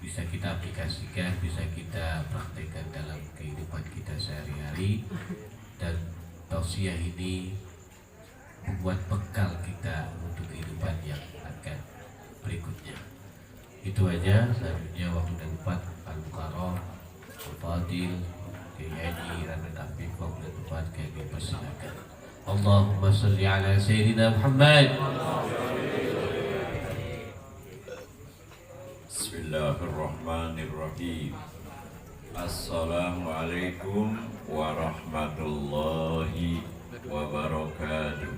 bisa kita aplikasikan, bisa kita praktekkan dalam kehidupan kita sehari-hari, dan tausiah ini membuat bekal kita untuk kehidupan yang akan berikutnya. Itu aja. Selanjutnya waktu dan tempat Al-Mukarram Al-Fadil Kiai Ramen Afif, waktu dan tempat kami persilakan. Allahumma salli ala Sayyidina Muhammad. Bismillahirrahmanirrahim. Assalamualaikum warahmatullahi wabarakatuh.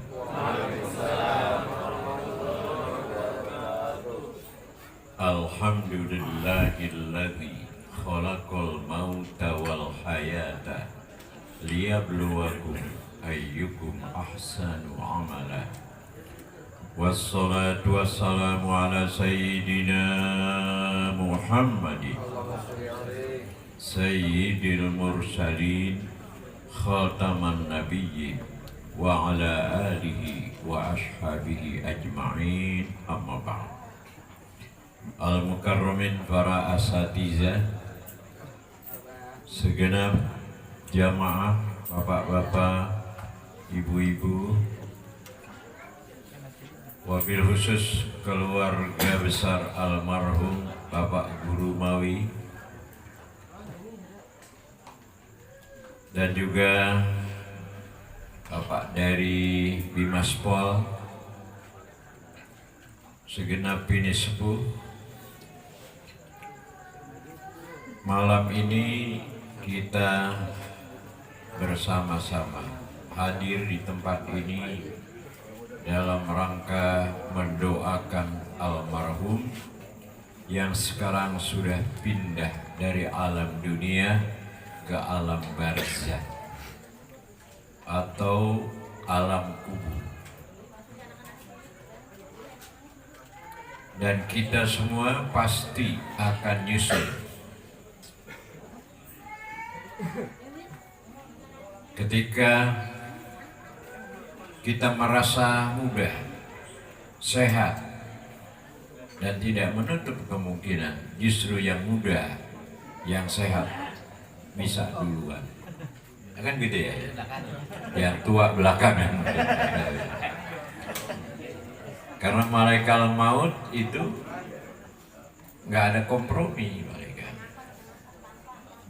Alhamdulillahilladzi khalaqal mauta wal hayata liyabluwakum ayyukum ahsanu amala. Wassalatu wassalamu ala sayyidina Muhammadin sayyidil mursalin khataman nabiyyin wa ala alihi wa ashabihi ajma'in, amma ba'd. Al-Mukarramin, para asatidzah, segenap jamaah, bapak-bapak, ibu-ibu, wabil khusus keluarga besar almarhum Bapak Guru Mawi, dan juga Bapak dari Bimaspol, segenap bini sepuh. Malam ini kita bersama-sama hadir di tempat ini dalam rangka mendoakan almarhum yang sekarang sudah pindah dari alam dunia ke alam barzakh atau alam kubur. Dan kita semua pasti akan nyusul. Ketika kita merasa muda, sehat, dan tidak menutup kemungkinan justru yang muda, yang sehat bisa duluan. Kan gitu ya? Yang tua belakangan. Karena malaikat maut itu nggak ada kompromi.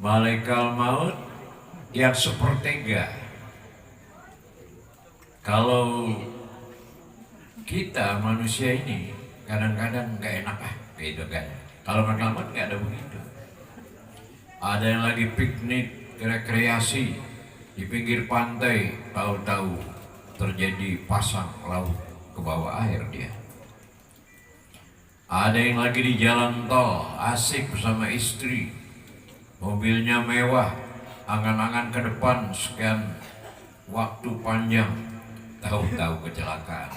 Malaikat maut yang sepertiga. Kalau kita manusia ini kadang-kadang nggak enak gitu kan. Kalau malaikat maut nggak ada begitu. Ada yang lagi piknik, rekreasi di pinggir pantai, tahu-tahu terjadi pasang laut ke bawah air dia. Ada yang lagi di jalan tol, asik bersama istri, mobilnya mewah, angan-angan ke depan sekian waktu panjang, tahu-tahu kecelakaan.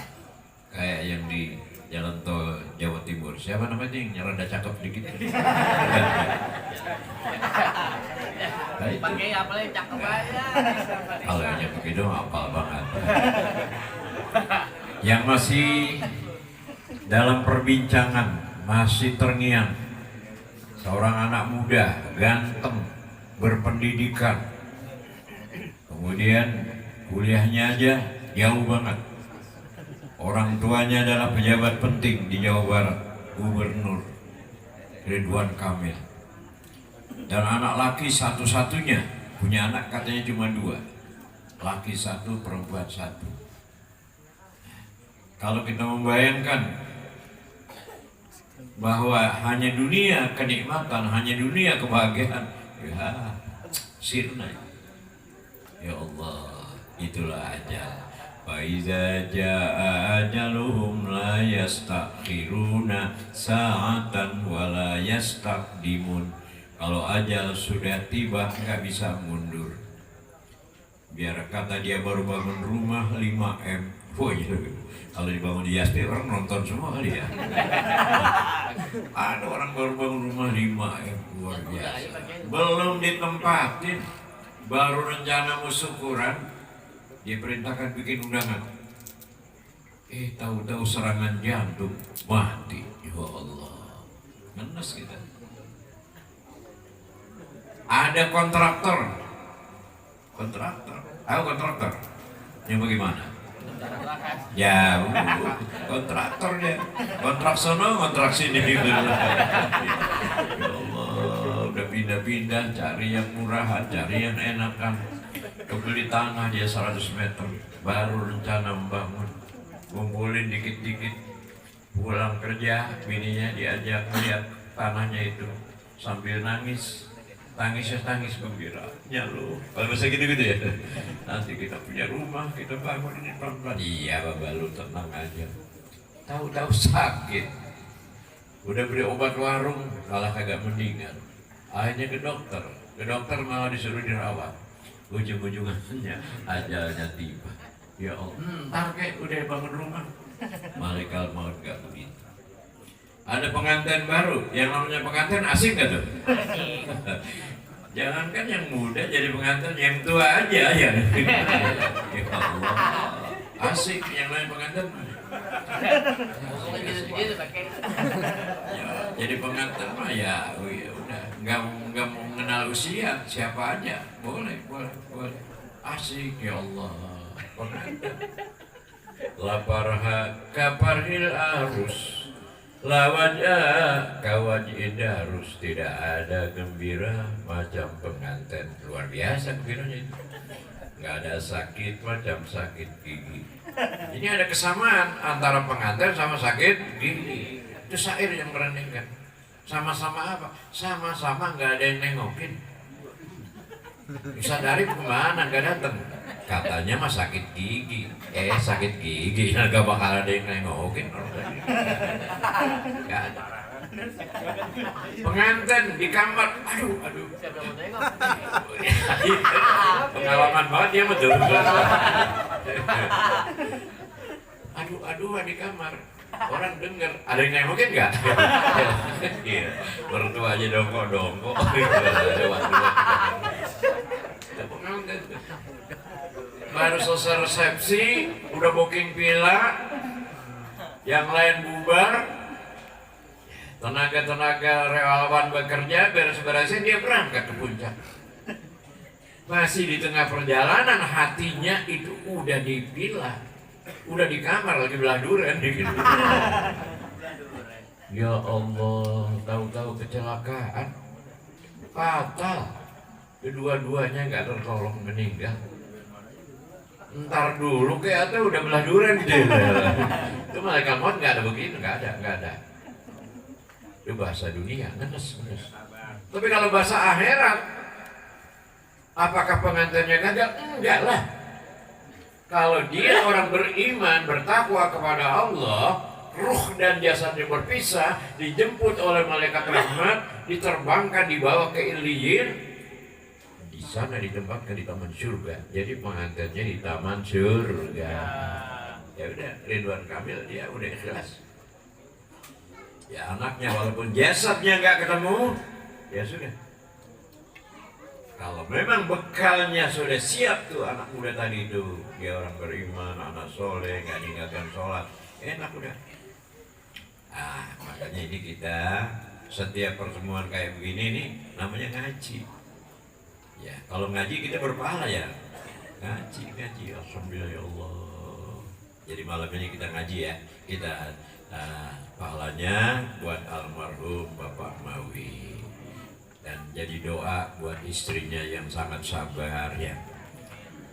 Kayak yang di jalan tol Jawa Timur, siapa namanya yang rada cakep dikit? Pakai apa yang cakep aja. Kalau yang begitu hafal banget. Yang masih dalam perbincangan, masih terngiang, seorang anak muda, ganteng, berpendidikan, kemudian kuliahnya aja jauh banget. Orang tuanya adalah pejabat penting di Jawa Barat, Gubernur Ridwan Kamil. Dan anak laki satu-satunya, punya anak katanya cuma 2, laki 1, perempuan 1. Kalau kita membayangkan bahwa hanya dunia kenikmatan, hanya dunia kebahagiaan, ya sirna. Ya Allah, itulah ajal. Fa iza jaa ajaluhum la yastakhiruna sa'atan wa la yastaqdimun. Kalau ajal sudah tiba nggak bisa mundur. Biar kata dia baru bangun rumah 5M. Oh iya, kalau dibangun di Yaspi orang nonton semua kali ya. Ada orang baru bangun rumah 5M, luar biasa. Belum ditempatin, baru rencana mau syukuran, dia perintahkan bikin undangan. Tahu-tahu serangan jantung, mati. Ya Allah, ngenes kita. Ada kontraktor. Kontraktor. Tahu kontraktor? Yang bagaimana? Ya, kontraktor dia. Kontrak sono, kontrak sini. Ya Allah, udah pindah-pindah, cari yang murahan, cari yang enakan. Kebeli tanah dia 100 meter, baru rencana membangun. Kumpulin dikit-dikit, pulang kerja, bininya diajak lihat tanahnya itu sambil nangis. Tangisnya tangis gembira, ya lu. Kalau bahasa gitu-gitu ya. Nanti kita punya rumah, kita bangun ini pelan-pelan. Iya bapak lu tenang aja. Tahu-tahu sakit. Udah beli obat warung, malah kagak mendingan. Akhirnya ke dokter. Ke dokter malah disuruh dirawat. Ujung-ujungnya ajalnya tiba. Ya Allah, ntar kek udah bangun rumah. Malaikat maut gak begitu. Ada pengantin baru, yang namanya pengantin asik gak tuh? Jangankan yang muda jadi pengantin, yang tua aja ya. Ya Allah, asik yang namanya pengantin. Ya, jadi pengantin mah ya, udah nggak mau mengenal usia, siapa aja boleh, asik ya Allah. Pengantin. Laparha kaparhil arus. Lawajah kawajih darus, tidak ada gembira macam pengantin. Luar biasa gembiranya itu. Nggak ada sakit macam sakit gigi. Ini ada kesamaan antara pengantin sama sakit gigi. Itu syair yang merendengkan. Sama-sama apa? Sama-sama nggak ada yang nengokin. Bisa dari kemana nggak datang? Katanya mah sakit gigi. Sakit gigi nggak bakal ada yang nengokin. Gak ada. Pengantin di kamar, aduh. Pengalaman banget dia betul. Aduh di kamar. Orang denger, ada yang nengokin nggak? Iya, mertua aja dongko. Pengantin. Baru selesai resepsi, udah booking villa, yang lain bubar, tenaga relawan bekerja, beres-beresin dia berangkat ke puncak. Masih di tengah perjalanan hatinya itu udah di villa, udah di kamar lagi belah durian gitu. Ya Allah, tahu-tahu kecelakaan, fatal, kedua-duanya nggak tertolong meninggal. Ntar dulu kayak atau udah belah durian gitu. Itu malaikat maut nggak ada begitu, nggak ada. Itu bahasa dunia, ngenes. Tapi kalau bahasa akhirat, apakah pengantinnya gagal? Enggak lah. Kalau dia orang beriman, bertakwa kepada Allah, ruh dan jasadnya berpisah, dijemput oleh malaikat rahmat, diterbangkan, dibawa ke Iliyin. Di sana ditempatkan di taman surga. Jadi pengantinnya di taman surga. Ya udah, Ridwan Kamil dia udah ikhlas. Ya anaknya walaupun jasadnya nggak ketemu, ya sudah. Kalau memang bekalnya sudah siap tuh anak muda tadi itu, dia orang beriman, anak soleh, nggak ninggalkan sholat, enak udah. Makanya ini kita setiap pertemuan kayak begini nih namanya ngaji. Ya, kalau ngaji kita berpahala ya. Ngaji, alhamdulillah ya Allah. Jadi malam ini kita ngaji ya. Kita pahalanya buat almarhum Bapak Mawi. Dan jadi doa buat istrinya yang sangat sabar ya.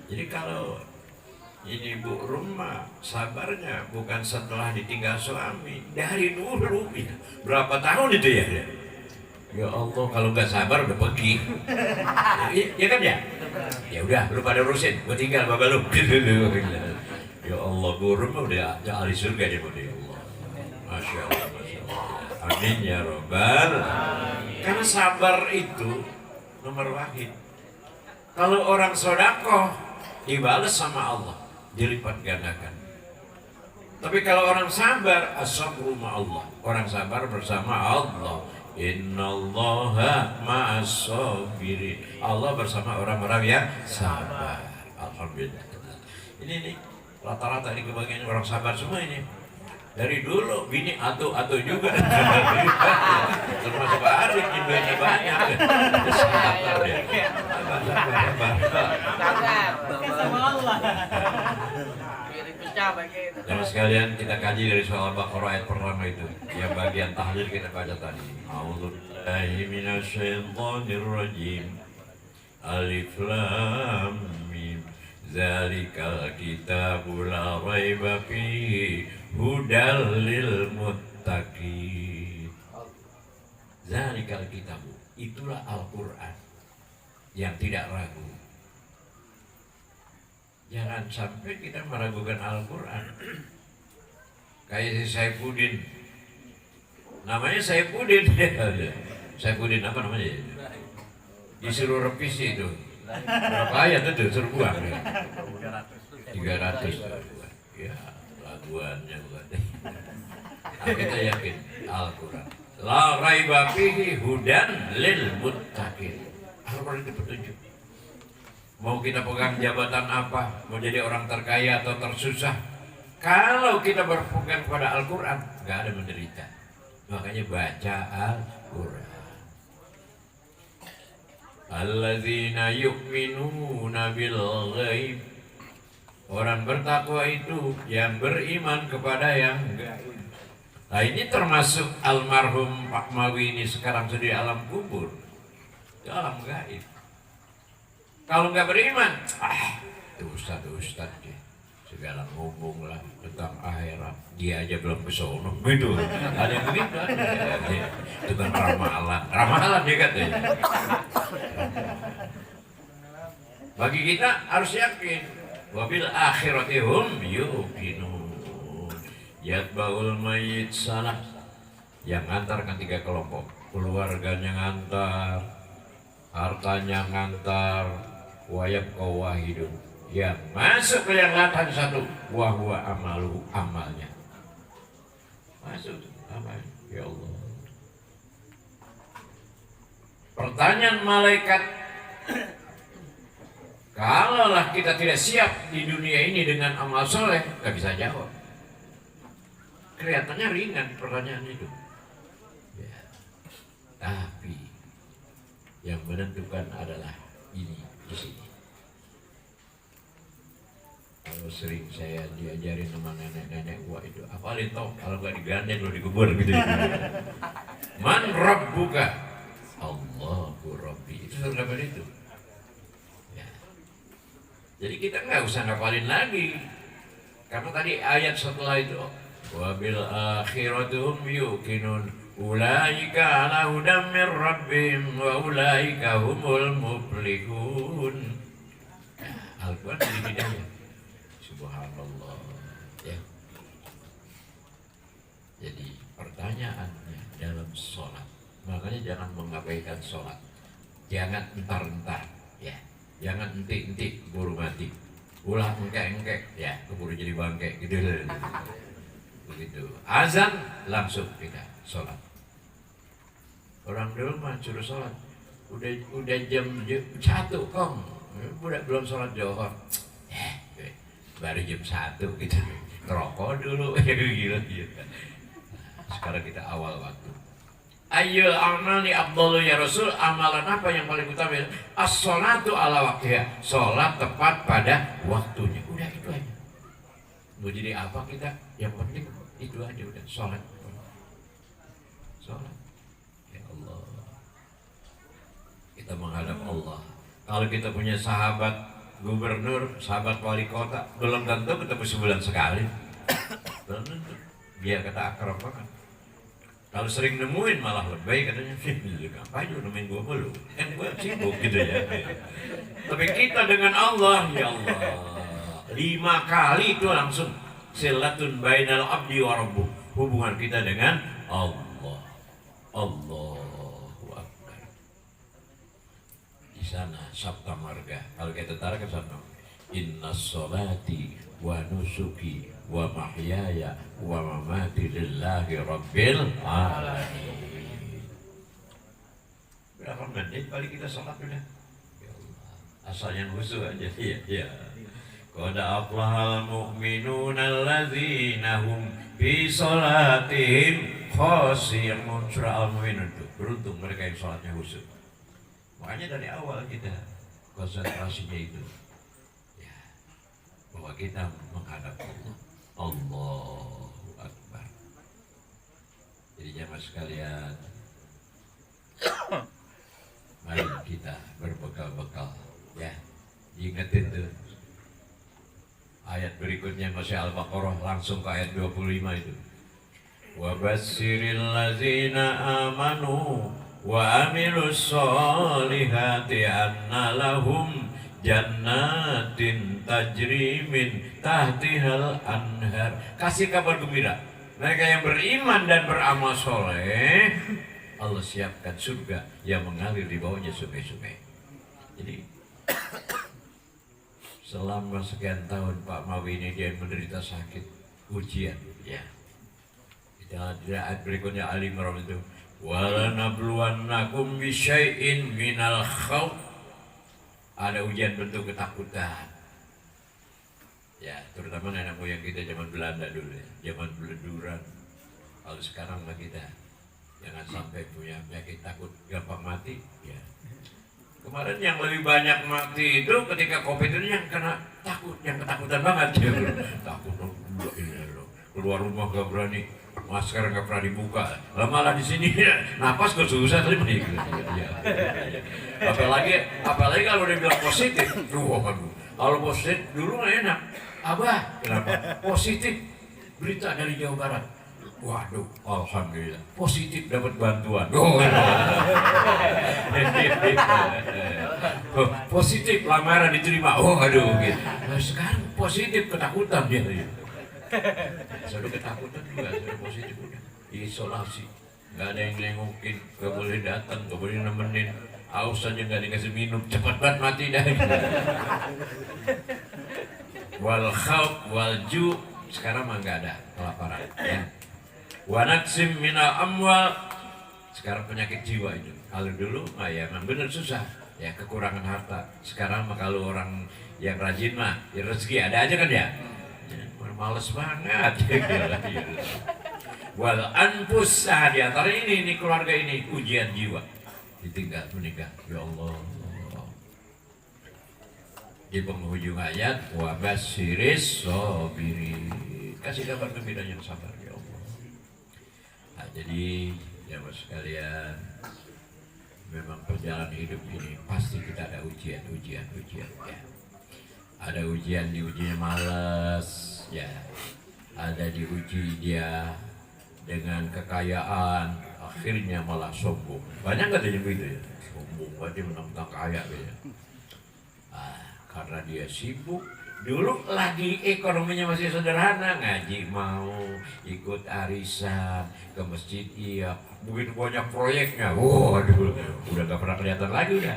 Jadi kalau ini Bu Rumah sabarnya bukan setelah ditinggal suami, dari dulu ya. Berapa tahun itu ya? Ya Allah, kalau nggak sabar udah pergi. Ya kan ya? Ya udah, lu pada urusin, gua tinggal bapak lu. Ya Allah, Bu Rumah udah ahli surga dia, ya Allah. Masya Allah. Amin ya Rabbal. Karena sabar itu nomor wahid. Kalau orang sodakoh dibalas sama Allah, dilipat gandakan. Tapi kalau orang sabar, as-sabru ma'allah. Orang sabar bersama Allah. Innallaha ma'as-sabirin. Allah bersama orang-orang yang sabar. Alhamdulillah. Ini nih rata-rata ini kebagian orang sabar semua ini. Dari dulu bini atu juga. Termasuk Pak Arif, jumlahnya banyak. Sabar ya. Sama Allah. Jamaah sekalian, kita kaji dari soal Al-Baqarah ayat pertama itu. Yang bagian tahlil kita baca tadi. A'udzubillahi minasyaitonir rajim. Alif lam mim. Zalikal kitabu la raiba fihi hudal lil muttaqin. Zalikal kitabu, itulah Al-Qur'an yang tidak ragu. Jangan sampai kita meragukan Al-Quran. Kayak si Saifuddin, namanya Saifuddin. Saifuddin apa namanya? Disuruh revisi itu. Berapa ayat itu suruh buang ya? 300. Ya, laguannya bukan. Nah, kita yakin Al-Quran. La raiba fihi hudan lil muttaqin. Al-Quran itu petunjuk. Mau kita pegang jabatan apa, mau jadi orang terkaya atau tersusah, kalau kita berpegang kepada Al-Quran, nggak ada menderita. Makanya baca Al-Quran. Alladzina yu'minuna bil ghaib. Orang bertakwa itu yang beriman kepada yang gaib. Nah ini termasuk almarhum Pak Mawi ini sekarang sudah di alam kubur, di alam gaib. Kalau nggak beriman, itu ustad ya, segala ngomong lah tentang akhirat, dia aja belum kesono, gitu. Ada yang begitu, itu kan ramalan dia katanya. Bagi kita harus yakin, wabil akhirati hum yuqinun. Yatba'ul mayyit salah, yang ngantar kan 3 kelompok, keluarganya ngantar, hartanya ngantar, wayab kawahidun, yang masuk ke yang 81 wahwa amalu, amalnya masuk amalnya. Ya Allah, pertanyaan malaikat, kalaulah kita tidak siap di dunia ini dengan amal soleh, gak bisa jawab. Kelihatannya ringan pertanyaan itu ya, tapi yang menentukan adalah ini di sini. Kalau sering saya diajarin sama nenek-nenek gua itu, apalin toh, kalau gak digandeng lo dikubur gitu. Man rabbuka? Allahu rabbi. Itu sudah dapat itu. Ya. Jadi kita nggak usah ngapalin lagi, karena tadi ayat setelah itu, wabil akhiratum yuqinun ulaika ala hudam mir rabbihim wa ulaika humul muflihun. Al-Quran di bidangnya. Subhanallah ya. Jadi pertanyaannya dalam sholat, makanya jangan mengabaikan sholat, jangan entar-entar ya, jangan entik-entik keburu mati, ulah engkek-engkek ya keburu jadi bangkek gitu. Begitu azan langsung kita sholat. Orang dulu mah suruh sholat udah jam 1 kong, udah belum sholat johor, baru jam 1 gitu, ngerokok dulu gila. Sekarang kita awal waktu. Ayyul a'mali afdalu ya Rasul, amalan apa yang paling utama? As-sholatu ala waqtiha, sholat tepat pada waktunya. Udah itu aja. Mau jadi apa kita, yang penting itu aja, udah sholat. Ya Allah, kita menghadap Allah. Kalau kita punya sahabat gubernur, sahabat wali kota, belum tentu ketemu sebulan sekali. Belum tentu. Biar kata akrab banget. Kalau sering nemuin malah lebay katanya, ngapain lu nemuin gua mulu? Kan gua sibuk gitu ya. Tapi kita dengan Allah, ya Allah, 5 kali itu langsung silatun bainal abdi wa rabbuh, hubungan kita dengan Allah. Allahu Akbar. Di sana sabta marga. Kalau kita tarik ke sana, inna sholati wa nusuki wa mahyaya wa mamati lillahi rabbil alamin. Berapa menit kali kita sholat udah? Ya Allah, asalnya khusyuk aja. Ya. Qad aflahal mu'minuna alladzina hum fi sholatihim khashi'un. Surah Al-Mu'minun itu beruntung mereka yang sholatnya khusyuk. Makanya dari awal kita konsentrasinya itu ya, bahwa kita menghadap Allah. Allahu Akbar. Jadi jamaah sekalian, mari kita berbekal-bekal ya. Diingetin tuh ayat berikutnya masih Al-Baqarah, langsung ke ayat 25 itu. Wa basyiril ladzina amanu wa amilus solihati anna lahum jannatin tajri min tahtihal anhar. Kasih kabar gembira, mereka yang beriman dan beramal soleh, Allah siapkan surga yang mengalir di bawahnya sungai-sungai. Jadi selama sekian tahun Pak Mawi ini dia menderita sakit, ujian ya. Di ayat berikutnya Ali Imran itu, walanabluwannakum bisyai'in minal khawf. Ada ujian bentuk ketakutan ya, terutama nenek moyang kita zaman Belanda dulu ya, zaman beleduran. Kalau sekarang mah kita jangan sampai punya penyakit takut gampang mati ya. Kemarin yang lebih banyak mati itu ketika COVID itu yang kena takut, yang ketakutan banget ya. Takut keluar rumah gak berani, masker nggak pernah dibuka, malah di sini napas kesusah tadi begitu. Apalagi kalau dia bilang positif, kalau positif dulu nggak enak. Abah, kenapa? Positif, berita dari Jawa Barat. Waduh, alhamdulillah, positif dapat bantuan. Positif lamaran diterima. Oh, aduh, gitu. Nah, sekarang positif ketakutan dia. Sudah ketakutan juga, sudah positif udah isolasi, nggak ada yang nengokin, nggak boleh datang, nggak boleh nemenin, aus aja nggak dikasih minum, cepat banget mati dah. Wal khawf wal ju, sekarang mah nggak ada kelaparan ya. Wa naqsim minal amwal, sekarang penyakit jiwa itu. Kalau dulu mah ya memang bener susah ya, kekurangan harta. Sekarang mah kalau orang yang rajin mah ya rezeki ada aja kan ya. Males banget. Wal anfus, di antara ini keluarga ini ujian jiwa, ditinggal menikah. Ya Allah. Di penghujung ayat wa basyiris sabirin, kasih kabar gembira yang sabar ya Allah. Nah, jadi jamaah sekalian, memang perjalanan hidup ini pasti kita ada ujian ya. Ada ujian, diujinya malas ya, ada diuji dia dengan kekayaan, akhirnya malah sombong. Banyak nggak ada yang begitu ya, sombong aja menang-menang kaya gitu. Karena dia sibuk. Dulu lagi ekonominya masih sederhana, ngaji mau, ikut arisan, ke masjid iya, begitu banyak proyeknya, waduh, udah gak pernah kelihatan lagi udah.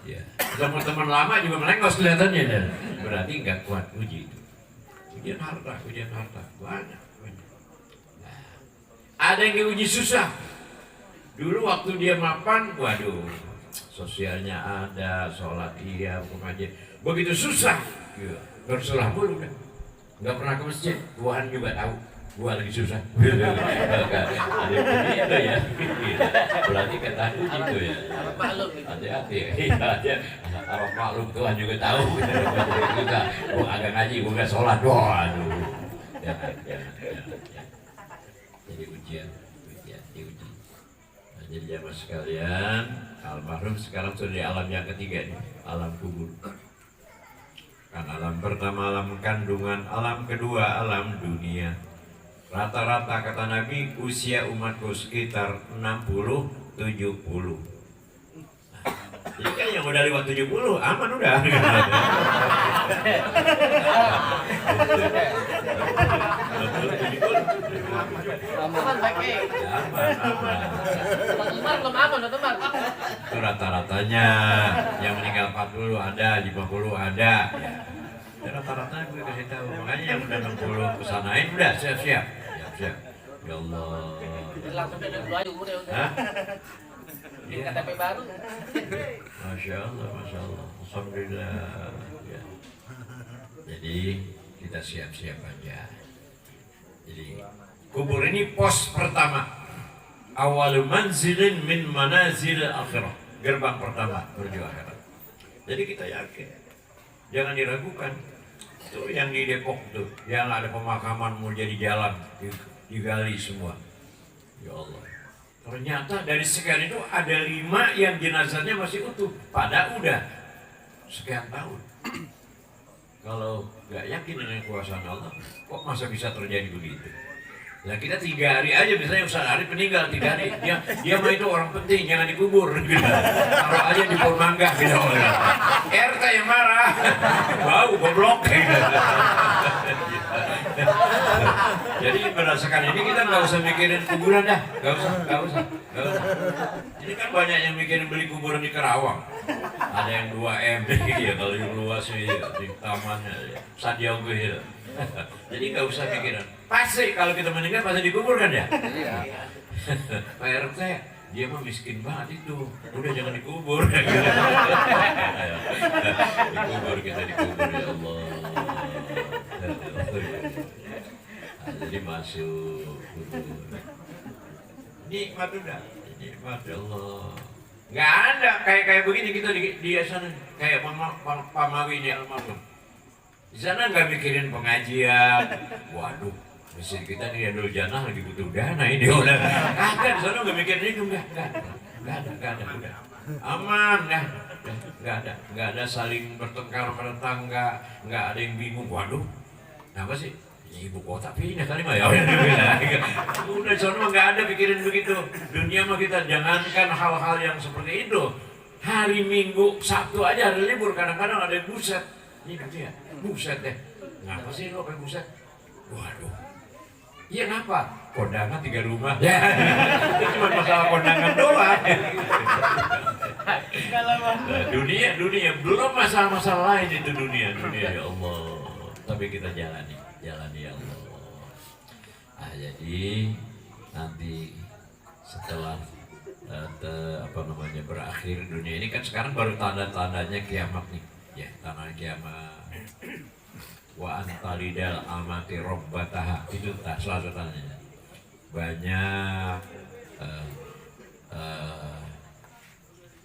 Ya, teman-teman lama juga melengos kelihatannya, dan berarti nggak kuat uji itu. Ujian harta banyak. Nah, ada yang diuji susah. Dulu waktu dia mapan, waduh, sosialnya ada, sholat iya, pengajian, begitu susah, ya, bersulah mulu kan, nggak pernah ke masjid. Tuhan juga tahu, gua lagi susah. Ada begitu ya, berarti kata gitu ya. Hati-hati, harap maklum, Tuhan juga tahu. Gua agak ngaji, gua nggak sholat, waduh. Jangan. Jadi ujian diuji. Nah, jadi jamaah sekalian, almarhum sekarang sudah di alam yang ketiga nih, alam kubur. Kan alam pertama alam kandungan, alam kedua alam dunia. Rata-rata kata Nabi usia umatku sekitar 60-70. Jadi kan yang udah lewat 70 aman udah. Aman pakai. Aman. Itu rata-ratanya yang meninggal 40 ada, 50 ada. Ya rata-rata gue kasih tahu. Makanya yang udah 60 kesanain udah siap-siap. Ya Allah. Langsung ada dua aja udah. Hah? Ini KTP baru. Masya Allah. Alhamdulillah. Ya. Jadi kita siap-siap aja. Jadi kubur ini pos pertama. Awal manzilin min manazil akhirah. Gerbang pertama menuju akhirat. Jadi kita yakin, jangan diragukan. Itu yang di Depok tuh, yang ada pemakaman mau jadi jalan, digali semua. Ya Allah. Ternyata dari sekian itu ada 5 yang jenazahnya masih utuh, pada udah sekian tahun. Kalau nggak yakin dengan kuasa Allah, kok masa bisa terjadi begitu? Nah kita 3 hari aja, misalnya Ustaz Arif meninggal 3 hari, dia mah itu orang penting, jangan dikubur. Gitu. Taruh aja di pohon mangga, gitu. RT yang marah, bau goblok. Gitu. Jadi berdasarkan ini kita nggak usah mikirin kuburan dah, nggak usah. Ini kan banyak yang mikirin beli kuburan di Karawang. Ada yang 2M, ya kalau yang luas di tamannya, Sandiaga ya. Jadi nggak usah mikirin. Pasti kalau kita meninggal pasti dikuburkan ya. Iya. Pak RT, dia mah miskin banget itu. Udah jangan dikubur. Dikubur kita dikubur ya Allah. Jadi masuk kubur. Nikmat udah, nikmat ya Allah. Nggak ada kayak begini kita di sana kayak Pamawi di almarhum. Di sana nggak mikirin pengajian. Waduh, mesin kita nih Adul Janah lagi butuh dana ini udah. Kagak di sana nggak mikirin itu nggak ada udah. Aman dah. Nggak ada saling bertengkar bertetangga, nggak ada yang bingung. Waduh, apa sih? Ibu kota pindah kali mah ya. Udah di sana nggak ada pikirin begitu. Dunia mah kita jangankan hal-hal yang seperti itu. Hari Minggu, Sabtu aja hari libur kadang-kadang ada yang buset. Ini dia, buset deh. Ngapa sih lo kayak buset? Waduh. Iya ngapa? Kondangan 3 rumah. Ya, itu cuma masalah kondangan doang. Dunia belum masalah-masalah lain itu dunia ya Allah. Tapi kita jalani ya Allah. Jadi nanti setelah berakhir dunia ini kan sekarang baru tanda-tandanya kiamat nih. Ya, tanda kiamat. Wa antalidal amati robbataha, itu tak salah satunya. Banyak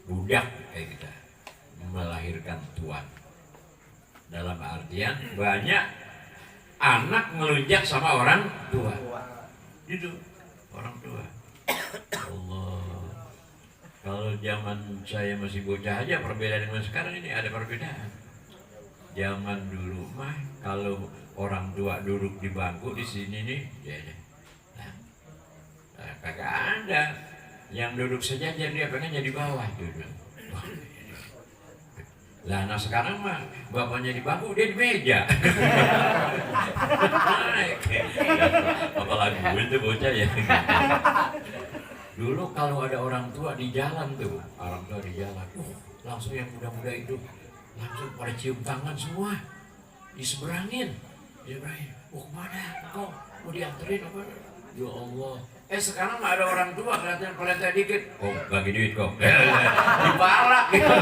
budak kayak kita melahirkan tuan. Dalam artian banyak anak ngelunjak sama orang tua. Itu orang tua. Allah. Kalau zaman saya masih bocah aja perbedaan dengan sekarang ini ada perbedaan. Zaman dulu mah kalau orang tua duduk di bangku di sini nih, ya. Nah, kagak ada. Yang duduk sejajar dia pengen jadi bawah duduk. Lah anak sekarang mah bapaknya di bangku dia di meja. Apalagi itu bocah ya. Dulu kalau ada orang tua di jalan tuh, langsung yang muda-muda itu langsung pada cium tangan semua, diseberangin. Kemana kau mau dianterin apa? Ya Allah. Sekarang mah ada orang tua kelihatan pelet dikit. Bagi duit kok. Dipalak gitu.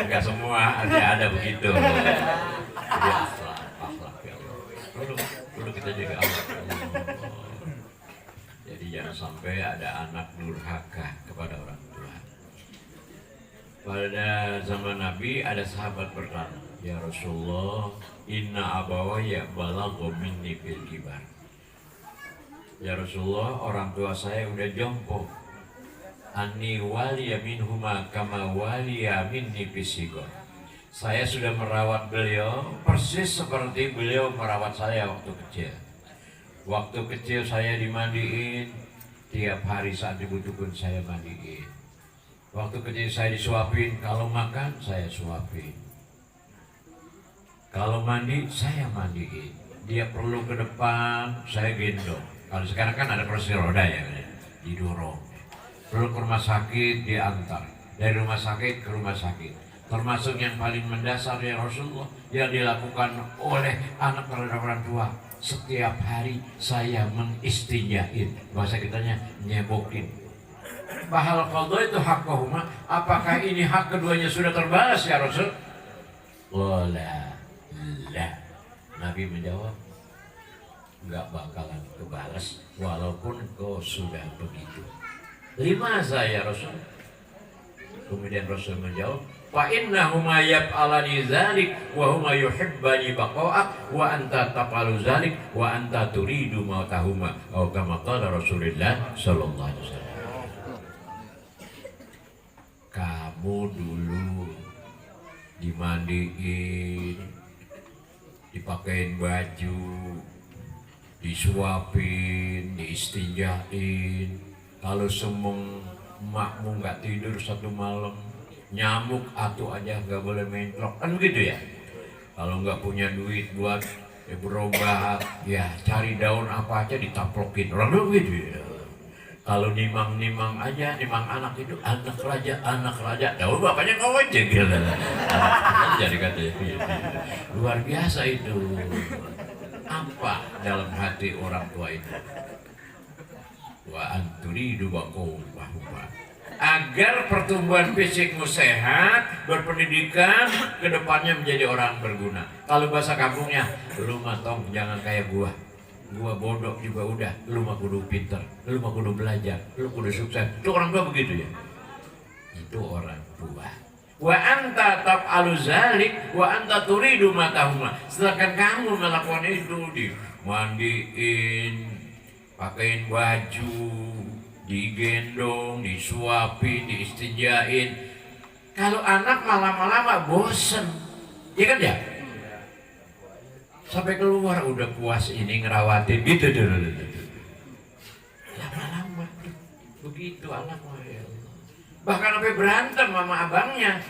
Enggak semua ada begitu. Jadi akhlak ya Allah. Perlu kita jaga akhlak. Jadi jangan sampai ada anak durhaka kepada orang tua. Pada zaman Nabi ada sahabat bertanya, ya Rasulullah, inna abawaya balagha minni fil kibar. Ya Rasulullah, orang tua saya udah jompo. Anni waliya minhuma kama waliya minni fisigon. Saya sudah merawat beliau persis seperti beliau merawat saya waktu kecil. Waktu kecil saya dimandiin, tiap hari saat dibutuhkan saya mandiin. Waktu kecil saya disuapin, kalau makan saya suapin. Kalau mandi, saya mandiin. Dia perlu ke depan, saya gendong. Kalau sekarang kan ada kursi roda ya, didorong. Perlu ke rumah sakit, diantar. Dari rumah sakit ke rumah sakit. Termasuk yang paling mendasar ya Rasulullah, yang dilakukan oleh anak terhadap orang tua. Setiap hari saya mengistinjain. Bahasa kitanya nyebokin. Bahal qadha itu hak kahuma. Apakah ini hak keduanya sudah terbalas ya Rasul? Wala. Lah, Nabi menjawab, nggak bakalan kebalas walaupun kau sudah begitu. 5 saya Rasul. Kemudian Rasul menjawab, fa innahuma yaf'alani dzalik wa huma yuhibbani baqa'ak wa anta taf'alu dzalik wa anta turidu mautahuma. Atau kama qala Rasulullah sallallahu alaihi wasallam. Kamu dulu dimandiin, dipakein baju, disuapin, diistinjain. Kalau semung emakmu nggak tidur satu malam, nyamuk atuh aja nggak boleh mentrok, kan begitu ya. Kalau nggak punya duit buat berobat, ya cari daun apa aja ditaplokin, orang dulu begitu ya. Kalau nimang aja, nimang anak itu anak raja, daun bapaknya kau aja gitu. Jadi katanya luar biasa itu. Apa dalam hati orang tua itu? Wa anturidu baqawahuma, agar pertumbuhan fisikmu sehat, berpendidikan, kedepannya menjadi orang berguna. Kalau bahasa kampungnya, lu mah tong jangan kayak gua bodoh juga udah, lu mah kudu pinter, lu mah kudu belajar, lu kudu sukses. Itu orang tua begitu ya. Itu orang tua. Wa anta taf'alu zalik wa anta turidu matahuma. Sedangkan kamu melakukan itu, dimandiin, pakein baju, digendong, disuapin, diistinjain. Kalau anak malam-malam bosen, ya kan ya? Sampai keluar udah puas ini ngerawatin gitu dulu. Lama-lama begitu anak ya Allah. Bahkan sampai berantem sama abangnya.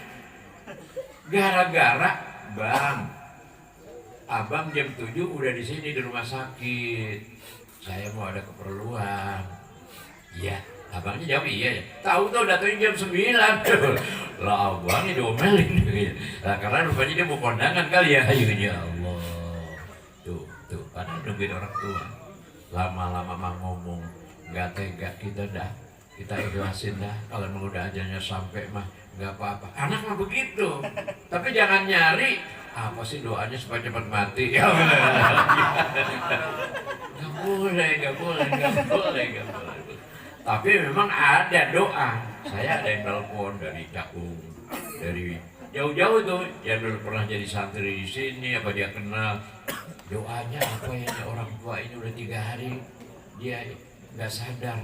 Gara-gara bang, abang jam 7 udah di sini di rumah sakit. Saya mau ada keperluan. Iya, abangnya jawab iya ya. Tahu datangnya jam 9. Lah abangnya diomelin. Nah, karena rupanya dia mau kondangan kali ya. Ya Allah. Tuh, karena nungguin orang tua. Lama-lama mah ngomong, nggak tega kita dah. Kita ikhlasin dah. Kalau emang udah ajalnya sampai mah nggak apa-apa. Anak mah begitu. Tapi jangan nyari. Apa sih doanya supaya cepat mati? Ya nggak boleh. Tapi memang ada doa. Saya ada yang telepon dari Cakung, dari jauh-jauh tuh, yang dulu pernah jadi santri di sini, apa dia kenal. Doanya apa ya, orang tua ini udah 3 hari dia nggak sadar,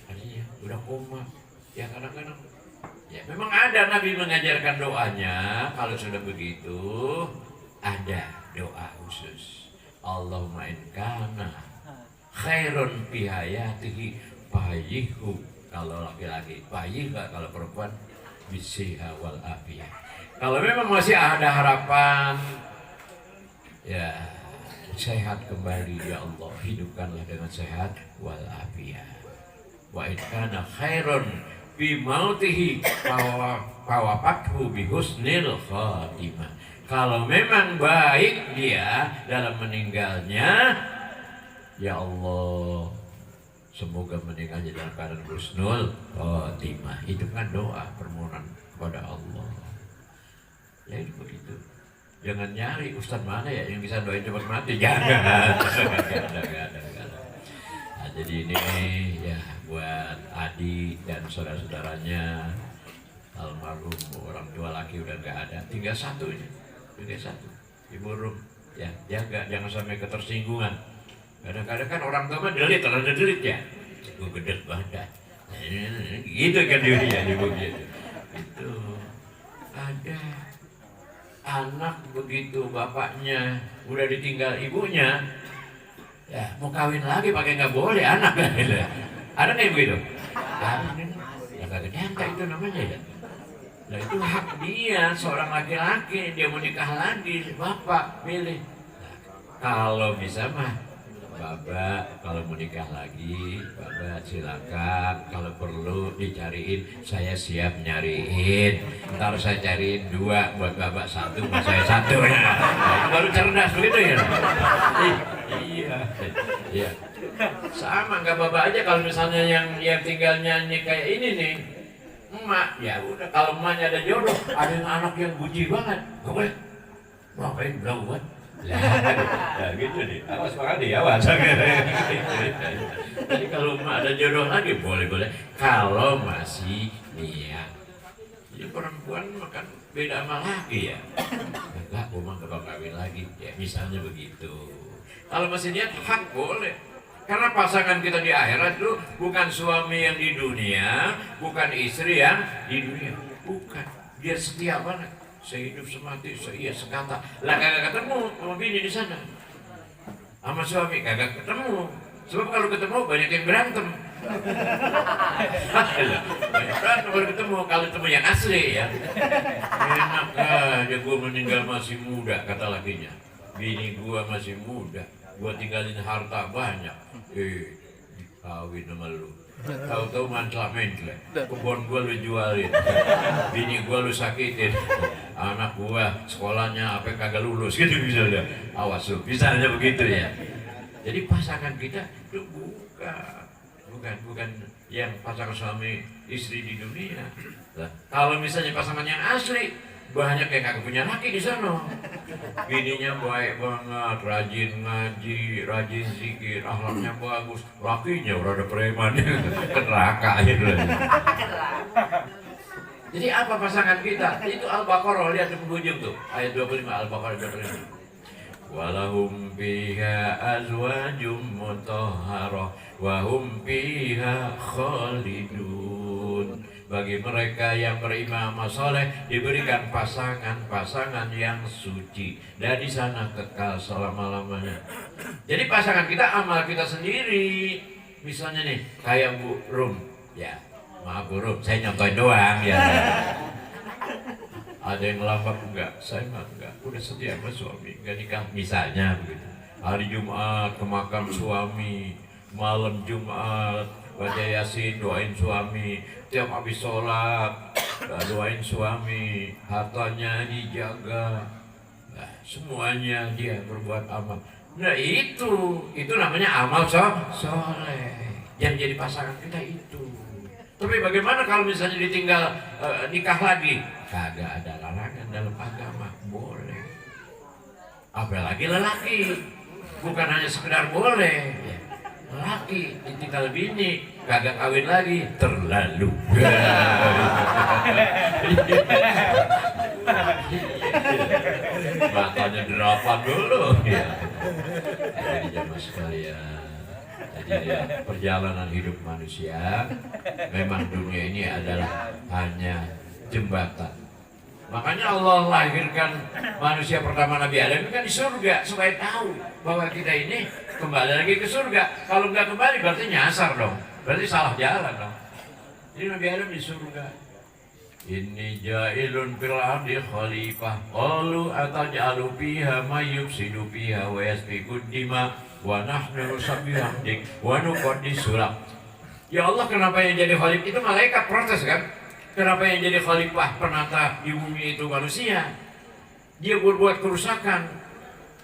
artinya udah koma. Ya kadang-kadang, ya memang ada Nabi mengajarkan doanya. Kalau sudah begitu, ada doa khusus. Allahumma in kana khairun fi hayatihi fayihu, kalau laki-laki, fayiha kalau perempuan, bisiha wal afiyah. Kalau memang masih ada harapan, ya sehat kembali ya Allah, hidupkanlah dengan sehat wal afiyah. Wa in kana khairun fi mautihi fawafaqhu bi husnil khatimah. Kalau memang baik dia dalam meninggalnya, ya Allah, semoga meninggalnya dalam keadaan husnul khatimah. Itu kan doa permohonan kepada Allah. Ya itu begitu. Jangan nyari ustaz mana ya yang bisa doain cepat mati. Jangan. Nah, jadi ini ya buat adik dan saudara-saudaranya almarhum, orang tua laki udah nggak ada, tinggal satu ini, Ibu Rum. Ya jaga jangan sampai ketersinggungan. Kadang-kadang kan orang tua mah delit ya. Gue gede banget. Gitu kan dia ibu gitu. Itu ada anak begitu bapaknya udah ditinggal ibunya, ya mau kawin lagi pakai nggak boleh anak kan? Ada kayak begitu? Ada, ya kagak nyangka itu namanya ya. Nah itu hak dia, seorang laki-laki dia mau nikah lagi, bapak pilih. Nah, kalau bisa mah Bapak kalau mau nikah lagi, Bapak silakan. Kalau perlu dicariin, saya siap nyariin. Ntar saya cariin 2 buat Bapak, 1 buat saya 1. Nah, baru cerdas begitu ya. Iya. Sama nggak Bapak aja kalau misalnya yang tinggalnya nih kayak ini nih, emak, ya udah kalau emaknya ada jodoh, ada yang anak yang buji banget, nggak boleh. Ngapain bilang buat? Ya gitu nih, awas makanya awas. Jadi kalau ada jodoh lagi boleh-boleh, kalau masih niat. Jadi perempuan makan beda sama laki ya. Enggak, gue mah gak bakal kawin lagi. Ya misalnya begitu. Kalau masih niat hak boleh. Karena pasangan kita di akhirat itu bukan suami yang di dunia, bukan istri yang di dunia. Bukan. Dia setia banget. Sehidup semati, seia sekata. Lah kagak ketemu sama bini di sana. Sama suami kagak ketemu. Sebab kalau ketemu banyak yang berantem. Banyak berantem baru ketemu. Kalau ketemu yang asli ya. Enak aja gue meninggal masih muda, kata lakinya. Bini gue masih muda. Gue tinggalin harta banyak. Kawin sama lu. Tahu-tahu mantra mentle. Kebun gue lu jualin. Bini gue lu sakitin. Anak gue sekolahnya apa kagak lulus gitu misalnya. Awas lu, misalnya begitu ya. Jadi pasangan kita itu bukan yang pasangan suami istri di dunia. Nah, kalau misalnya pasangan yang asli, banyak yang kagak punya laki di sana. Bininya baik banget, rajin ngaji, rajin zikir, akhlaknya bagus. Lakinya udah ada preman, ke neraka gitu. Jadi apa pasangan kita? Itu Al-Baqarah, lihat di penghujung tuh, ayat 25 Al-Baqarah 25. Walahum fiha azwajum mutahharah wa hum fiha khalidun. Bagi mereka yang beriman saleh diberikan pasangan-pasangan yang suci dan di sana kekal selama-lamanya. Jadi pasangan kita amal kita sendiri. Misalnya nih kayak Bu Rum, ya maaf Bu Rum, saya nyontohin doang ya. Ada yang ngelambak enggak? Saya mah enggak. Udah setia sama suami, enggak nikah. Misalnya begitu. Hari Jumat ke makam suami, malam Jumat baca Yasin, doain suami. Tiap habis sholat, doain suami. Hartanya dijaga. Nah, semuanya dia berbuat amal. Nah itu namanya amal soleh. Yang jadi pasangan kita itu. Tapi bagaimana kalau misalnya ditinggal nikah lagi? Kagak ada larangan dalam agama, boleh. Apalagi lelaki, bukan hanya sekedar boleh. Lelaki ditinggal bini, kagak kawin lagi, terlalu. Matanya derapan dulu. Ya. Jadi jamaah sekalian. Jadi perjalanan hidup manusia, memang dunia ini adalah hanya jembatan. Makanya Allah lahirkan manusia pertama Nabi Adam kan di surga supaya tahu bahwa kita ini kembali lagi ke surga. Kalau nggak kembali berarti nyasar dong, berarti salah jalan dong. Jadi Nabi Adam di surga. Inni ja'ilun fil ardi khalifah qalu ataj'alu fiha may yufsidu fiha wa yasfiku dima wa nahnu nusabbihu bihamdik wa nuqaddisu lak. Ya Allah, kenapa yang jadi khalifah itu malaikat protes kan? Kenapa yang jadi khalifah penata di bumi itu manusia? Dia berbuat kerusakan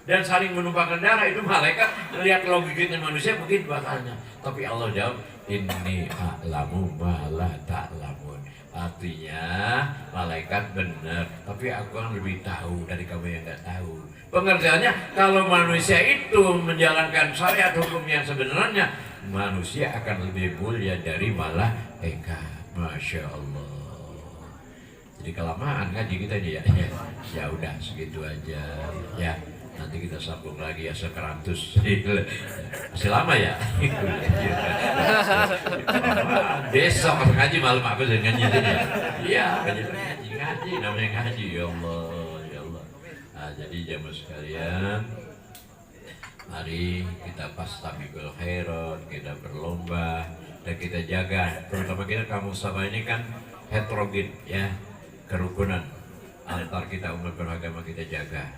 dan saling menumpahkan darah, itu malaikat lihat logikanya manusia begitu bakalnya. Tapi Allah jawab, inni a'lamu ma la ta'lamun. Artinya malaikat benar, tapi aku kan lebih tahu dari kamu yang nggak tahu. Pengertiannya, kalau manusia itu menjalankan syariat hukum yang sebenarnya, manusia akan lebih mulia dari malaikat. Masya Allah. Jadi kelamaan ngaji kita nih ya. Ya udah segitu aja. Ya nanti kita sambung lagi ya sekeratus. Masih lama ya. Besok ngaji malam aku jadi ngaji aja. Iya ngaji namanya ngaji ya Allah ya Allah. Nah, jadi jamaah sekalian, mari kita fastabiqul khairat, kita berlomba dan kita jaga, terutama kita kamu sama ini kan heterogen ya, kerukunan antar kita umat beragama kita jaga.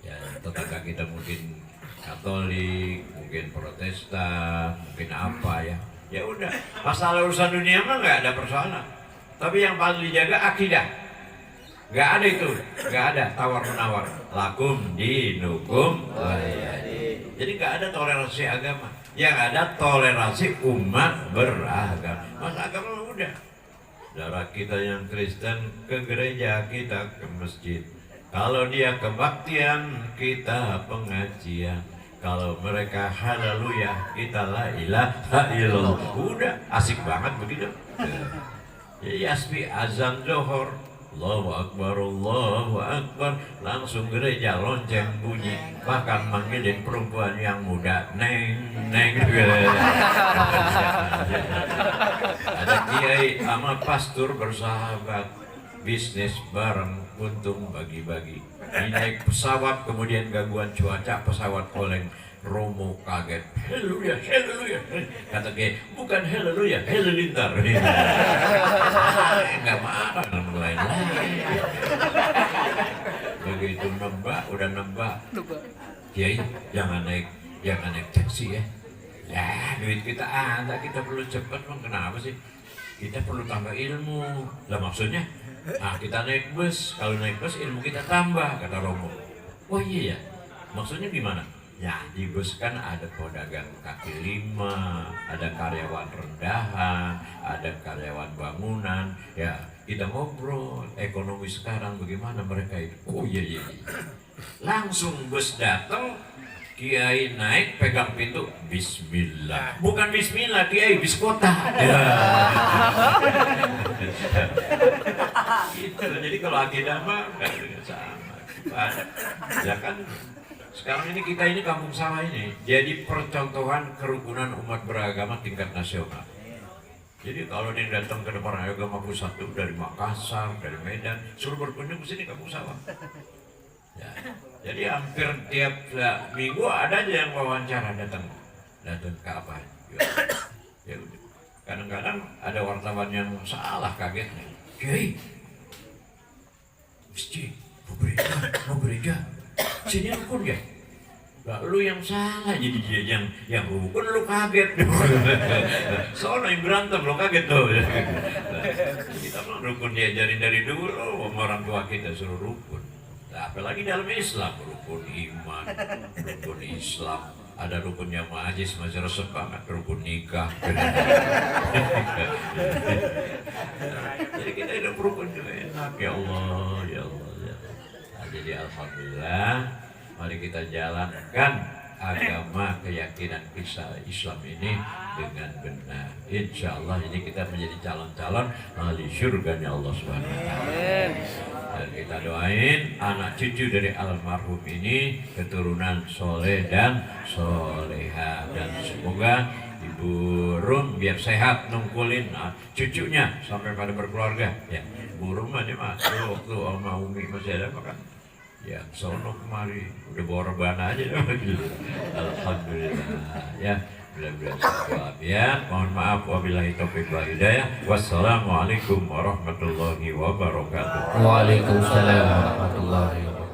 Ya, tetangga kita mungkin Katolik, mungkin Protestan, mungkin apa ya. Ya udah, masalah urusan dunia mah nggak ada persoalan. Tapi yang paling dijaga akidah. Nggak ada itu, nggak ada tawar menawar. Lakum dinukum waliyadin. Jadi nggak ada toleransi agama. Yang ada toleransi umat beragama. Masa agama udah. Saudara kita yang Kristen ke gereja, kita ke masjid. Kalau dia kebaktian, kita pengajian. Kalau mereka haleluya, kita la ilaha illallah. Udah asik banget begitu. Jadi asbi azan zuhur, Allahu Akbar, langsung gereja lonceng bunyi, bahkan manggilin perempuan yang muda, neng. Ada kiai sama pastor bersahabat, bisnis bareng, untung bagi-bagi. Ini naik pesawat, kemudian gangguan cuaca, pesawat oleng. Romo kaget, haleluya, kata kiai, bukan haleluya, halilintar. Enggak marah, lain. Begitu udah nembak, kiai jangan naik taksi ya. Ya duit kita ada, kita perlu cepat, bang. Kenapa sih? Kita perlu tambah ilmu. Lah maksudnya, kita naik bus. Kalau naik bus ilmu kita tambah, kata Romo. Oh iya ya, maksudnya gimana? Ya di bus kan ada pedagang kaki lima, ada karyawan rendahan, ada karyawan bangunan. Ya kita ngobrol ekonomi sekarang bagaimana mereka itu. Oh iya. Langsung bus datang, kiai naik pegang pintu, bismillah. Bukan bismillah kiai, bis kota. Ya. Gitu. Jadi kalau akidah mah sama. Ya kan. Sekarang ini kita ini kampung sawah ini jadi percontohan kerukunan umat beragama tingkat nasional. Jadi kalau dia datang ke depan agama pusat itu dari Makassar, dari Medan, suruh berkunjung ke sini kampung sawah. Ya, jadi hampir tiap minggu ada aja yang wawancara datang ke apa? Ya udah. Kadang-kadang ada wartawan yang salah kaget nih. Kiai, masjid, mau gereja. Sini rukun ya? Lah lu yang salah, jadi dia yang rukun lu kaget. Soalnya yang berantem lu kaget tuh. Kita mah rukun diajarin dari dulu, orang tua kita suruh rukun. Nah, apalagi dalam Islam, rukun iman, rukun Islam. Ada rukun yang majis, masih resep banget, rukun nikah. Jadi kita hidup rukun juga enak, ya Allah. Nah, jadi alhamdulillah, mari kita jalankan agama keyakinan kita Islam ini dengan benar. Insya Allah ini kita menjadi calon-calon ahli surganya Allah Subhanahu wa Ta'ala. Dan kita doain anak cucu dari almarhum ini keturunan soleh dan soleha, dan semoga Ibu Rum biar sehat nungkulin cucunya sampai pada berkeluarga. Ya, Bu Rum aja masuk waktu Oma Umi masih ada makan. Ya, sono kemari udah bawa rebana aja. Alhamdulillah. Ya, mudah-mudahan ya. Mohon maaf wabillahi taufiq wal hidayah. Wassalamualaikum warahmatullahi wabarakatuh. Waalaikumsalam warahmatullahi wabarakatuh.